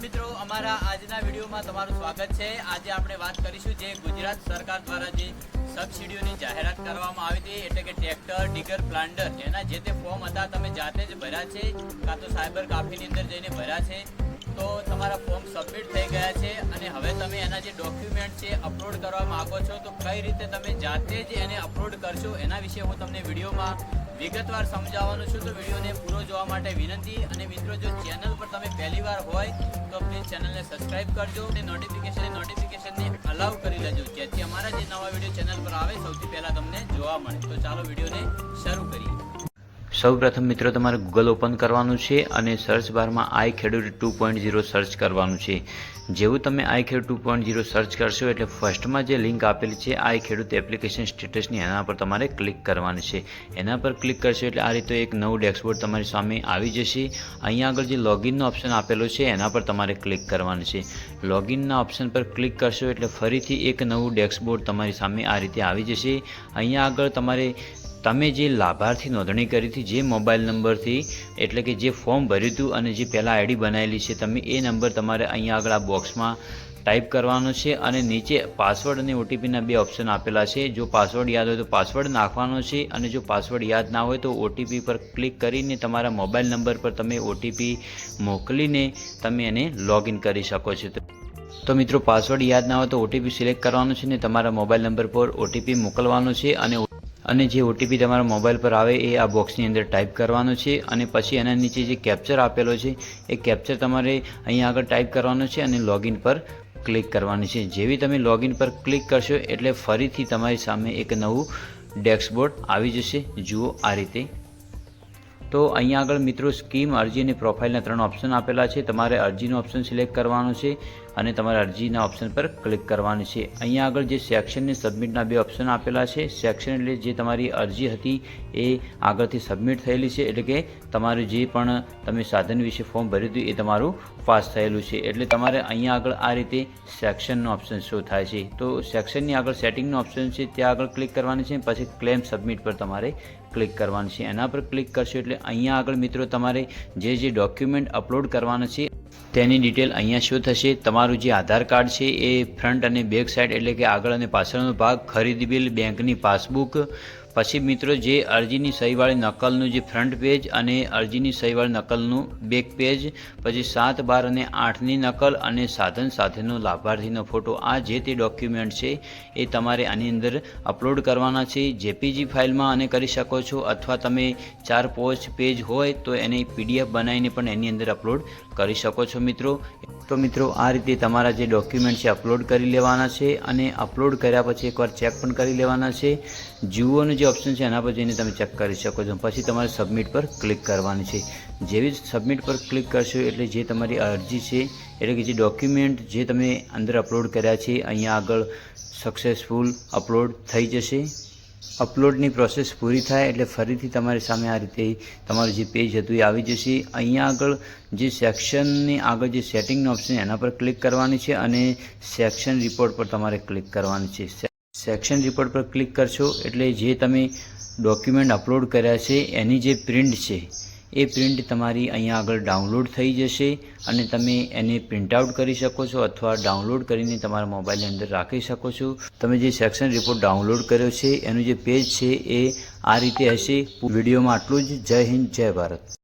મિત્રો, અમારા આજના વિડીયોમાં તમારું સ્વાગત છે। આજે આપણે વાત કરીશું જે ગુજરાત સરકાર દ્વારા જે સબસિડીઓની જાહેરાત કરવામાં આવી હતી, એટલે કે ટ્રેક્ટર, ડીગર, પ્લાન્ટર, જેના જે તે ફોર્મ હતા તમે જાતે જ ભર્યા છે કાં તો સાયબર કાફેની અંદર જઈને ભર્યા છે, તો તમારા ફોર્મ સબમિટ થઈ ગયા છે અને હવે તમે એના જે ડોક્યુમેન્ટ છે અપલોડ કરવા માંગો છો, તો કઈ રીતે તમે જાતે જ એને અપલોડ કરશો એના વિશે હું તમને વિડીયોમાં વિગતવાર સમજાવવાનું છું। તો વિડીયોને પૂરો જોવા માટે વિનંતી। અને મિત્રો, જો ચેનલ પર તમે પહેલી વાર હોય તો પ્લીઝ ચેનલને સબસ્ક્રાઇબ કરજો અને નોટિફિકેશનને અલાઉ કરી લેજો, જેથી અમારા જે નવા વિડીયો ચેનલ પર આવે સૌથી પહેલા તમને જોવા મળે। તો ચાલો વિડીયોને શરૂ કરીએ। સૌપ્રથમ મિત્રો તમારે ગૂગલ ઓપન કરવાનું છે અને સર્ચ બારમાં આઈ ખેડૂત 2.0 સર્ચ કરવાનું છે। જેવું તમે આઈ ખેડૂત 2.0 સર્ચ કરશો એટલે ફર્સ્ટમાં જે લિંક આપેલી છે આઈ ખેડૂત એપ્લિકેશન સ્ટેટસની, એના પર તમારે ક્લિક કરવાની છે। એના પર ક્લિક કરશો એટલે આ રીતે એક નવું ડેશબોર્ડ તમારી સામે આવી જશે। અહીંયા આગળ જે લોગિનનો ઓપ્શન આપેલો છે એના પર તમારે ક્લિક કરવાનું છે। લોગિનના ઓપ્શન પર ક્લિક કરશો એટલે ફરીથી એક નવું ડેશબોર્ડ તમારી સામે આ રીતે આવી જશે। અહીંયા આગળ તમે જે લાભાર્થી નોંધણી કરી હતી જે મોબાઈલ નંબરથી, એટલે કે જે ફોર્મ ભર્યું હતું અને જે પહેલાં આઈડી બનાવેલી છે, તમે એ નંબર તમારે અહીંયા આગળ આ બોક્સમાં ટાઈપ કરવાનો છે અને નીચે પાસવર્ડ અને ઓટીપીના બે ઓપ્શન આપેલા છે। જો પાસવર્ડ યાદ હોય તો પાસવર્ડ નાખવાનો છે અને જો પાસવર્ડ યાદ ના હોય તો ઓટીપી પર ક્લિક કરીને તમારા મોબાઈલ નંબર પર તમે ઓટીપી મોકલીને તમે એને લોગિન કરી શકો છો। તો મિત્રો, પાસવર્ડ યાદ ના હોય તો ઓટીપી સિલેક્ટ કરવાનો છે ને તમારા મોબાઈલ નંબર પર ઓટીપી મોકલવાનો છે અને જે ઓટીપી તમારા મોબાઈલ પર આવે એ આ બોક્સની અંદર ટાઈપ કરવાનો છે અને પછી એના નીચે જે કેપ્ચર આપેલો છે એ કેપ્ચર તમારે અહીંયા આગળ ટાઈપ કરવાનો છે અને લોગિન પર ક્લિક કરવાની છે। જેવી તમે લોગિન પર ક્લિક કરશો એટલે ફરીથી તમારી સામે એક નવું ડેશબોર્ડ આવી જશે। જુઓ આ રીતે। તો અહીંયા આગળ મિત્રો સ્કીમ, અરજી અને પ્રોફાઇલના 3 ઓપ્શન આપેલા છે। તમારે અરજીનો ઓપ્શન સિલેક્ટ કરવાનો છે અને તમારે અરજીના ઓપ્શન પર ક્લિક કરવાની છે। અહીંયા આગળ જે સેક્શન અને સબમિટના બે ઓપ્શન આપેલા છે। સેક્શન એટલે જે તમારી અરજી હતી એ આગળથી સબમિટ થયેલી છે, એટલે કે તમારું જે પણ તમે સાધન વિશે ફોર્મ ભર્યું હતું એ તમારું પાસ થયેલું છે, એટલે તમારે અહીંયા આગળ આ રીતે સેક્શનનો ઓપ્શન શો થાય છે। તો સેક્શનની આગળ સેટિંગનો ઓપ્શન છે, ત્યાં આગળ ક્લિક કરવાની છે, પછી ક્લેમ સબમિટ પર તમારે ક્લિક કરવાની છે। એના પર ક્લિક કરશો એટલે અહીંયા આગળ મિત્રો તમારે જે ડોક્યુમેન્ટ અપલોડ કરવાના છે તેની ડિટેલ અહીંયા શો થશે। તમારું જે આધાર કાર્ડ છે એ ફ્રન્ટ અને બેક સાઈડ, એટલે કે આગળ અને પાછળનો ભાગ, ખરીદી બિલ, બેંકની પાસબુક, પછી મિત્રો જે અરજીની સહીવાળી નકલનું જે ફ્રન્ટ પેજ અને અરજીની સહીવાળી નકલનું બેક પેજ, પછી 7, 12 અને 8ની નકલ અને સાધન સાથેનો લાભાર્થીનો ફોટો, આ જે તે ડોક્યુમેન્ટ છે એ તમારે આની અંદર અપલોડ કરવાના છે। જેપીજી ફાઇલમાં અને કરી શકો છો, અથવા તમે 4 પેજ હોય તો એને પીડીએફ બનાવીને પણ એની અંદર અપલોડ કરી શકો છો મિત્રો। તો મિત્રો, આ રીતે તમારા જે ડોક્યુમેન્ટ છે અપલોડ કરી લેવાના છે અને અપલોડ કર્યા પછી એકવાર ચેક પણ કરી લેવાના છે। જુઓનું જે ઓપ્શન છે એના પર જઈને તમે ચેક કરી શકો છો, પછી તમારે સબમિટ પર ક્લિક કરવાની છે। જેવી સબમિટ પર ક્લિક કરશો એટલે જે તમારી અરજી છે, એટલે કે જે ડોક્યુમેન્ટ જે તમે અંદર અપલોડ કર્યા છે અહીંયા આગળ સક્સેસફુલ અપલોડ થઈ જશે। અપલોડની પ્રોસેસ પૂરી થાય એટલે ફરીથી તમારી સામે આ રીતે તમારું જે પેજ હતું એ આવી જશે। અહીંયા આગળ જે સેક્શનની આગળ જે સેટિંગનો ઓપ્શન એના પર ક્લિક કરવાની છે અને સેક્શન રિપોર્ટ પર તમારે ક્લિક કરવાની છે। સેક્શન રિપોર્ટ પર ક્લિક કરશો એટલે જે તમે ડોક્યુમેન્ટ અપલોડ કર્યા છે એની જે પ્રિન્ટ છે એ પ્રિન્ટ તમારી અહીંયા આગળ ડાઉનલોડ થઈ જશે અને તમે એને પ્રિન્ટ આઉટ કરી શકો છો અથવા ડાઉનલોડ કરીને તમારા મોબાઈલની અંદર રાખી શકો છો। તમે જે સેક્શન રિપોર્ટ ડાઉનલોડ કર્યો છે એનું જે પેજ છે એ આ રીતે હશે। વિડીયોમાં આટલું જ। જય હિન્દ, જય ભારત।